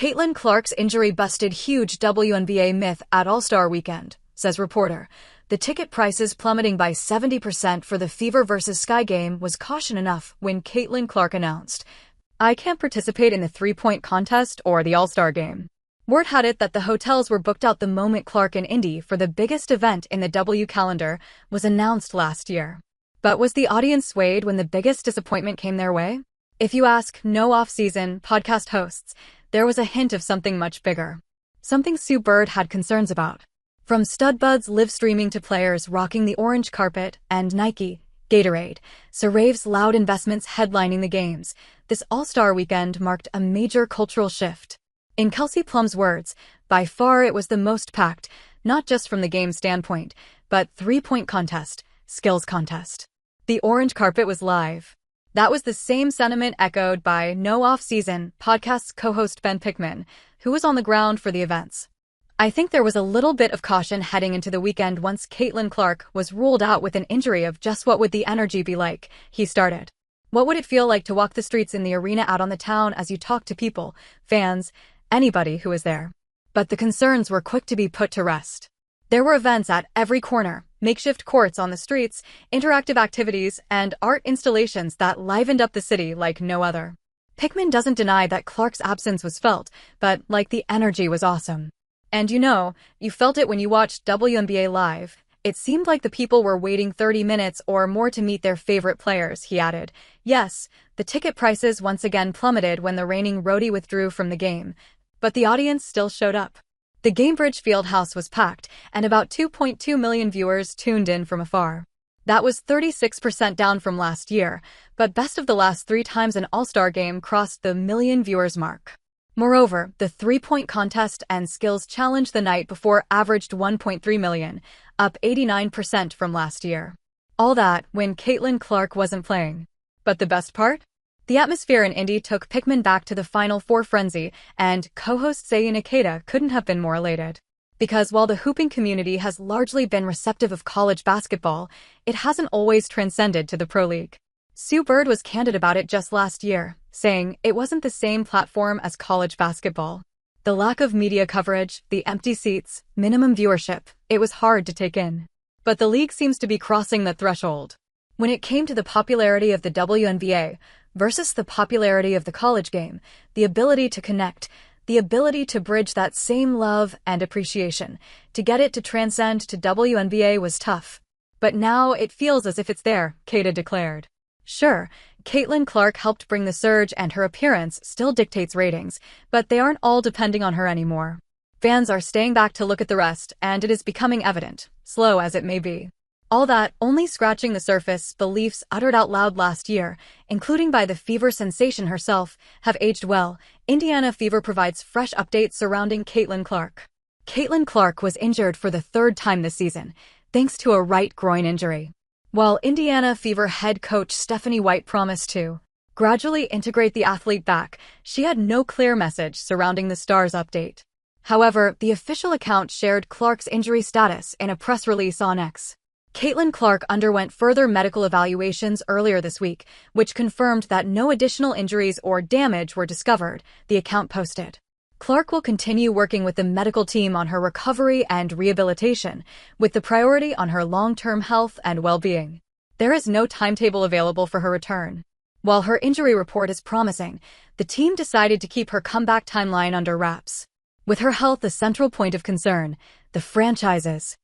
Caitlin Clark's injury busted huge WNBA myth at All-Star Weekend, says reporter. The ticket prices plummeting by 70% for the Fever vs. Sky game was caution enough when Caitlin Clark announced, "I can't participate in the three-point contest or the All-Star game." Word had it that the hotels were booked out the moment Clark and Indy for the biggest event in the W calendar was announced last year. But was the audience swayed when the biggest disappointment came their way? If you ask no off-season podcast hosts, there was a hint of something much bigger. Something Sue Bird had concerns about. From stud buds live streaming to players rocking the orange carpet and Nike, Gatorade, Sarave's loud investments headlining the games, this All-Star weekend marked a major cultural shift. In Kelsey Plum's words, by far it was the most packed, not just from the game standpoint, but three-point contest, skills contest. The orange carpet was live. That was the same sentiment echoed by No Off-Season podcast's co-host Ben Pickman, who was on the ground for the events. "I think there was a little bit of caution heading into the weekend once Caitlin Clark was ruled out with an injury of just what would the energy be like," he started. "What would it feel like to walk the streets in the arena out on the town as you talk to people, fans, anybody who was there?" But the concerns were quick to be put to rest. There were events at every corner, makeshift courts on the streets, interactive activities, and art installations that livened up the city like no other. Pickman doesn't deny that Clark's absence was felt, but the energy was awesome. "And you felt it when you watched WNBA Live. It seemed like the people were waiting 30 minutes or more to meet their favorite players," he added. Yes, the ticket prices once again plummeted when the reigning roadie withdrew from the game, but the audience still showed up. The Gainbridge Fieldhouse was packed, and about 2.2 million viewers tuned in from afar. That was 36% down from last year, but best of the last 3 times an All-Star game crossed the million viewers mark. Moreover, the three-point contest and skills challenge the night before averaged 1.3 million, up 89% from last year. All that when Caitlin Clark wasn't playing. But the best part? The atmosphere in Indy took Pickman back to the Final Four frenzy, and co-host Sayu Nikita couldn't have been more elated. Because while the hooping community has largely been receptive of college basketball, it hasn't always transcended to the pro league. Sue Bird was candid about it just last year, saying it wasn't the same platform as college basketball. The lack of media coverage, the empty seats, minimum viewership, it was hard to take in. But the league seems to be crossing the threshold. When it came to the popularity of the WNBA versus the popularity of the college game, the ability to connect, the ability to bridge that same love and appreciation, to get it to transcend to WNBA was tough. But now it feels as if it's there, Kata declared. Sure, Caitlin Clark helped bring the surge and her appearance still dictates ratings, but they aren't all depending on her anymore. Fans are staying back to look at the rest, and it is becoming evident, slow as it may be. All that only scratching the surface. Beliefs uttered out loud last year, including by the Fever sensation herself, have aged well. Indiana Fever provides fresh updates surrounding Caitlin Clark. Caitlin Clark was injured for the 3rd time this season, thanks to a right groin injury. While Indiana Fever head coach Stephanie White promised to gradually integrate the athlete back, she had no clear message surrounding the Stars update. However, the official account shared Clark's injury status in a press release on X. Caitlin Clark underwent further medical evaluations earlier this week, which confirmed that no additional injuries or damage were discovered, the account posted. Clark will continue working with the medical team on her recovery and rehabilitation, with the priority on her long-term health and well-being. There is no timetable available for her return. While her injury report is promising, the team decided to keep her comeback timeline under wraps. With her health a central point of concern, the franchise's